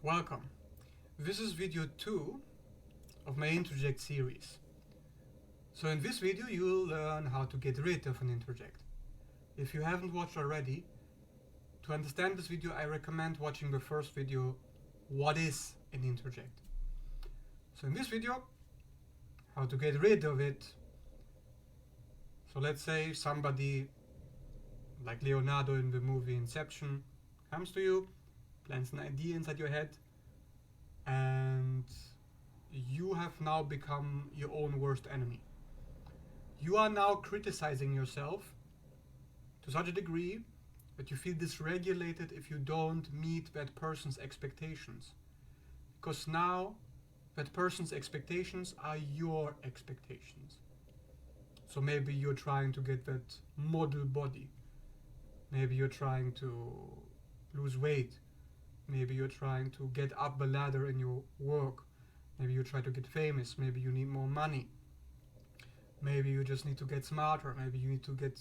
Welcome. This is video 2 of my Introject series. So in this video you'll learn how to get rid of an introject. If you haven't watched already, to understand this video I recommend watching the first video, what is an introject. So in this video, how to get rid of it. So let's say somebody, like Leonardo in the movie Inception, comes to you, plants an idea inside your head, and you have now become your own worst enemy. You are now criticizing yourself to such a degree that you feel dysregulated if you don't meet that person's expectations. Because now that person's expectations are your expectations. So maybe you're trying to get that model body. Maybe you're trying to lose weight. Maybe you're trying to get up the ladder in your work. Maybe you try to get famous. Maybe you need more money. Maybe you just need to get smarter. Maybe you need to get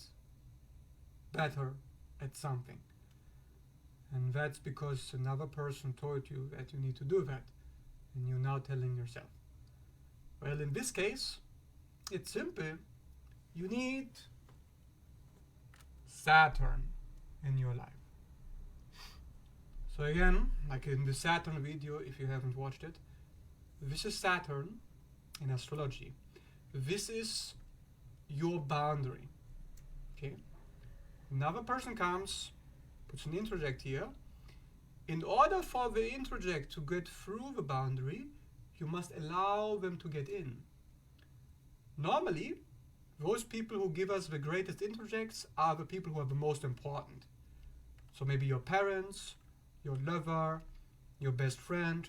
better at something. And that's because another person told you that you need to do that. And you're now telling yourself. Well, in this case, it's simple. You need Saturn in your life. So again, like in the Saturn video, if you haven't watched it, this is Saturn in astrology. This is your boundary. Okay? Another person comes, puts an introject here. In order for the introject to get through the boundary, you must allow them to get in. Normally, those people who give us the greatest introjects are the people who are the most important. So maybe your parents, your lover, your best friend.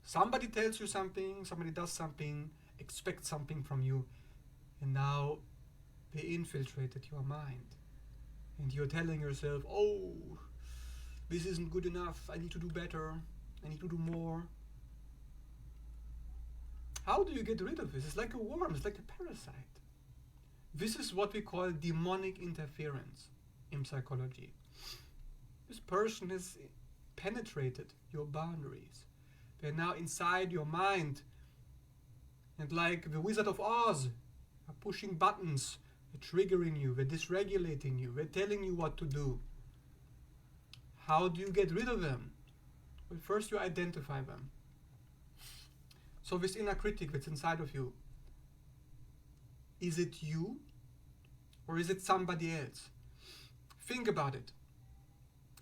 Somebody tells you something, somebody does something, expects something from you, and now they infiltrated your mind. And you're telling yourself, oh, this isn't good enough, I need to do better, I need to do more. How do you get rid of this? It's like a worm, it's like a parasite. This is what we call demonic interference in psychology. This person has penetrated your boundaries. They're now inside your mind. And like the Wizard of Oz, are pushing buttons, they're triggering you, they're dysregulating you, they're telling you what to do. How do you get rid of them? Well, first you identify them. So this inner critic that's inside of you, is it you or is it somebody else? Think about it.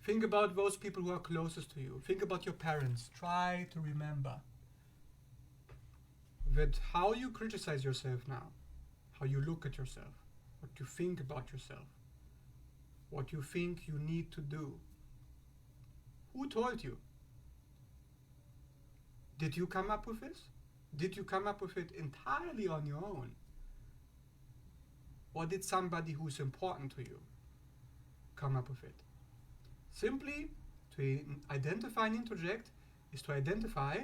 Think about those people who are closest to you. Think about your parents. Try to remember that how you criticize yourself now, how you look at yourself, what you think about yourself, what you think you need to do. Who told you? Did you come up with this? Did you come up with it entirely on your own? Or did somebody who's important to you come up with it? Simply, to identify an introject is to identify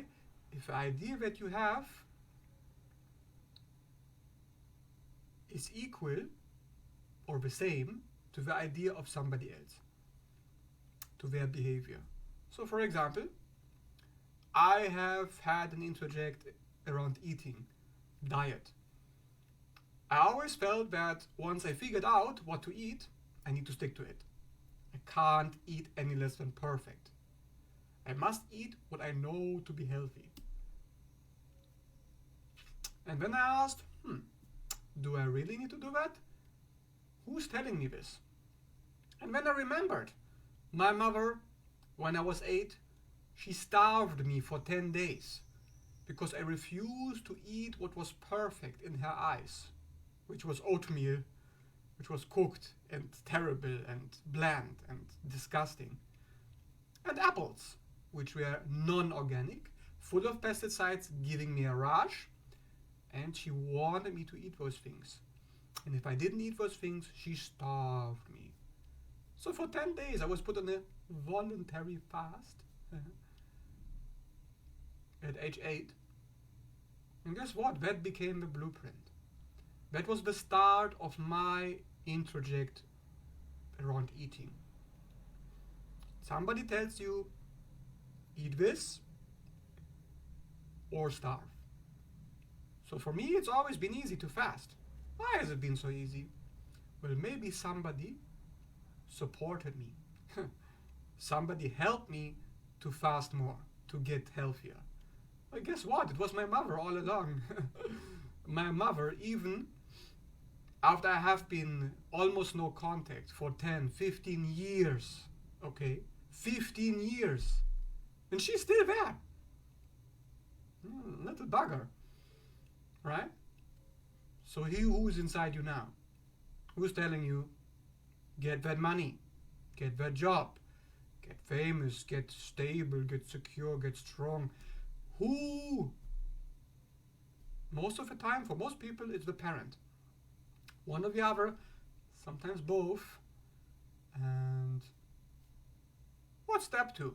if the idea that you have is equal or the same to the idea of somebody else, to their behavior. So for example, I have had an introject around eating, diet. I always felt that once I figured out what to eat, I need to stick to it. I can't eat any less than perfect. I must eat what I know to be healthy. And then I asked, do I really need to do that? Who's telling me this? And then I remembered, my mother, when I was 8, she starved me for 10 days because I refused to eat what was perfect in her eyes, which was oatmeal, which was cooked and terrible and bland and disgusting. And apples, which were non-organic, full of pesticides, giving me a rash. And she wanted me to eat those things. And if I didn't eat those things, she starved me. So for 10 days I was put on a voluntary fast at age 8. And guess what? That became the blueprint. That was the start of my introject around eating. Somebody tells you eat this or starve. So for me, it's always been easy to fast. Why has it been so easy? Well, maybe somebody supported me. Somebody helped me to fast more, to get healthier. Well, guess what? It was my mother all along. My mother, even after I have been almost no contact for 10, 15 years, okay? 15 years. And she's still there. Little bugger. Right? So he who is inside you now, who's telling you, get that money, get that job, get famous, get stable, get secure, get strong. Who? Most of the time, for most people, it's the parent. One or the other, sometimes both. And what's step 2?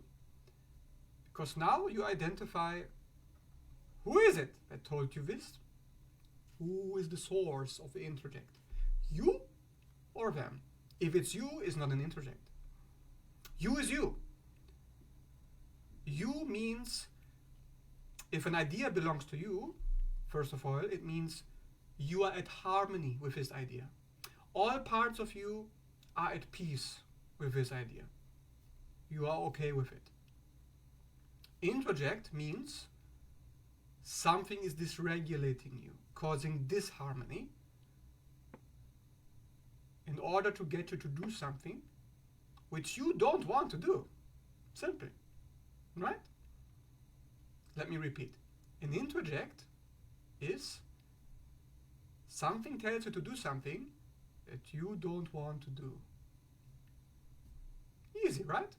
Because now you identify, who is it that told you this? Who is the source of the introject? You or them? If it's you, it's not an introject. You is you. You means, if an idea belongs to you, first of all, it means you are at harmony with this idea. All parts of you are at peace with this idea. You are okay with it. Introject means something is dysregulating you, causing disharmony, in order to get you to do something which you don't want to do. Simple. Right? Let me repeat. An introject is something tells you to do something that you don't want to do. Easy, right?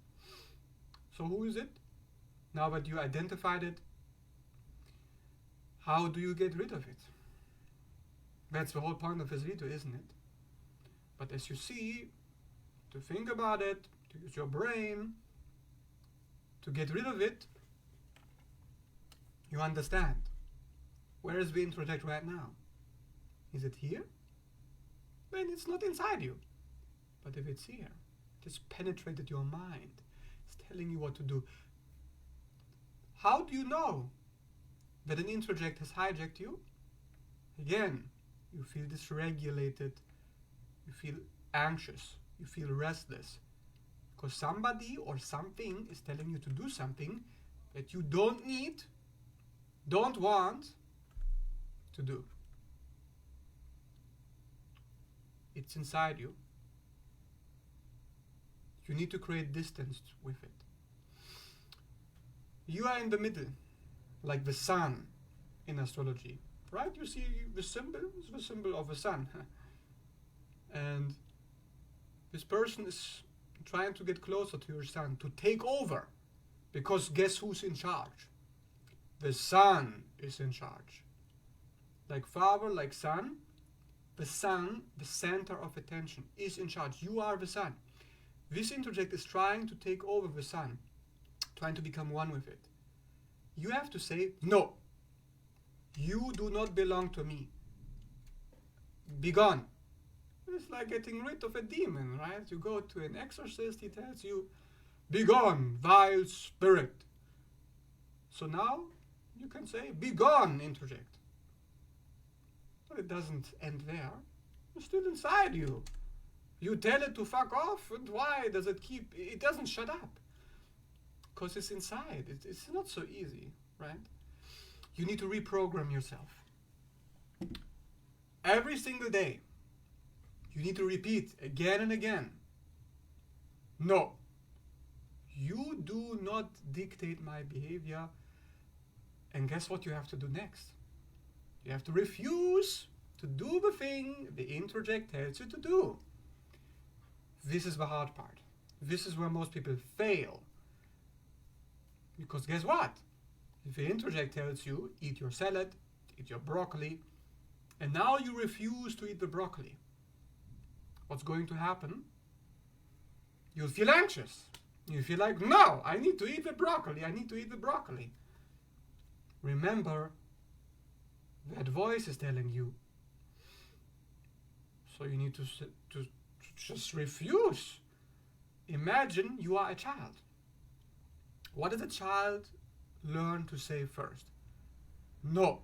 So who is it? Now that you identified it, how do you get rid of it? That's the whole point of this video, isn't it? But as you see, to think about it, to use your brain, to get rid of it, you understand. Where is the introject right now? Is it here? Then it's not inside you. But if it's here, it has penetrated your mind. It's telling you what to do. How do you know that an introject has hijacked you? Again, you feel dysregulated, you feel anxious, you feel restless. Because somebody or something is telling you to do something that you don't need, don't want to do. It's inside you. You need to create distance with it. You are in the middle, like the sun in astrology, right? You see the symbol, it's the symbol of the sun. And this person is trying to get closer to your sun, to take over. Because guess who's in charge? The sun is in charge. Like father, like son, the sun, the center of attention, is in charge. You are the sun. This introject is trying to take over the sun, trying to become one with it. You have to say, no, you do not belong to me. Be gone. It's like getting rid of a demon, right? You go to an exorcist, he tells you, be gone, vile spirit. So now you can say, be gone, introject. But it doesn't end there. It's still inside you. You tell it to fuck off, and why does it keep... It doesn't shut up. Because it's inside. It's not so easy, right? You need to reprogram yourself. Every single day, you need to repeat again and again. No. You do not dictate my behavior. And guess what you have to do next? You have to refuse to do the thing the introject tells you to do. This is the hard part. This is where most people fail. Because guess what? If the introject tells you, eat your salad, eat your broccoli, and now you refuse to eat the broccoli, what's going to happen? You'll feel anxious. You feel like, no, I need to eat the broccoli, I need to eat the broccoli. Remember, that voice is telling you. So you need to just refuse. Imagine you are a child. What does a child learn to say first? No.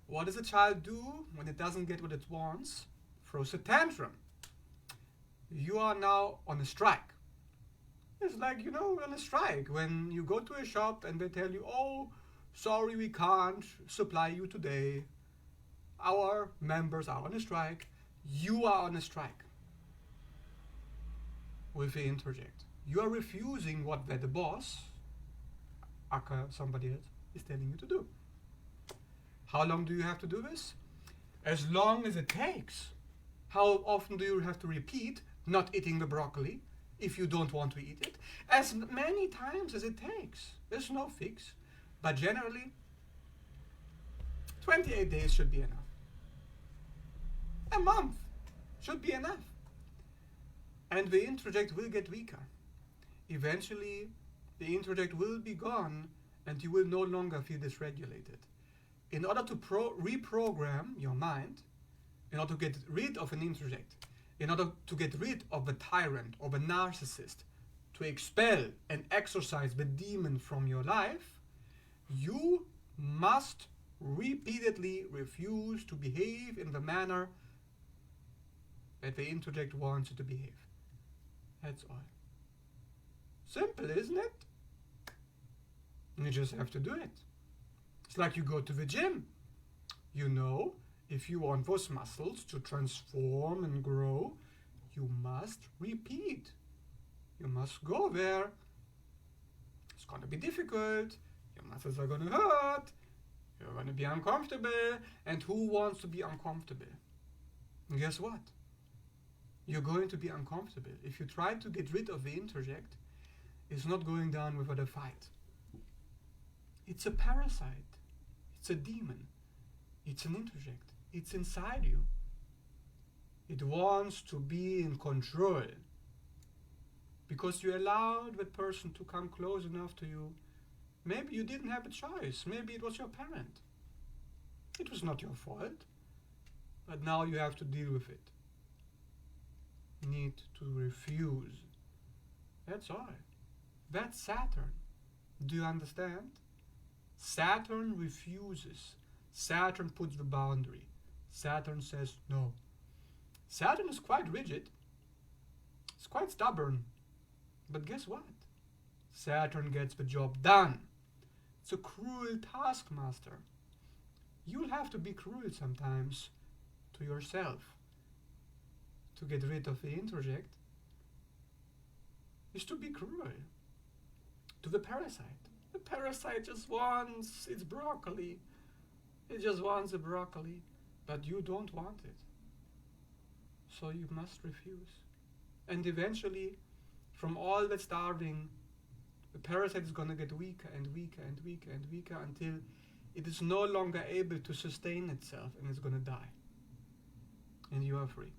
What does a child do when it doesn't get what it wants? Throws a tantrum. You are now on a strike. It's like, on a strike. When you go to a shop and they tell you, oh, sorry, we can't supply you today. Our members are on a strike. You are on a strike. With the introject. You are refusing what the boss, aka somebody else, is telling you to do. How long do you have to do this? As long as it takes. How often do you have to repeat not eating the broccoli if you don't want to eat it? As many times as it takes. There's no fix. But generally, 28 days should be enough. A month should be enough. And the introject will get weaker. Eventually, the introject will be gone and you will no longer feel dysregulated. In order to reprogram your mind, in order to get rid of an introject, in order to get rid of a tyrant, of a narcissist, to expel and exorcise the demon from your life, you must repeatedly refuse to behave in the manner that the introject wants you to behave. That's all. Simple, isn't it? You just have to do it. It's like you go to the gym. If you want those muscles to transform and grow, you must repeat. You must go there. It's going to be difficult. Your muscles are going to hurt. You're going to be uncomfortable. And who wants to be uncomfortable? And guess what? You're going to be uncomfortable. If you try to get rid of the introject, it's not going down without a fight. It's a parasite. It's a demon. It's an introject. It's inside you. It wants to be in control. Because you allowed that person to come close enough to you. Maybe you didn't have a choice. Maybe it was your parent. It was not your fault. But now you have to deal with it. Need to refuse. That's all. That's Saturn. Do you understand? Saturn refuses. Saturn puts the boundary. Saturn says no. Saturn is quite rigid. It's quite stubborn. But guess what? Saturn gets the job done. It's a cruel taskmaster. You'll have to be cruel sometimes to yourself. To get rid of the introject is to be cruel to the parasite. The parasite just wants its broccoli. It just wants the broccoli, but you don't want it. So you must refuse. And eventually, from all that starving, the parasite is going to get weaker and weaker and weaker and weaker until it is no longer able to sustain itself and it's going to die. And you are free.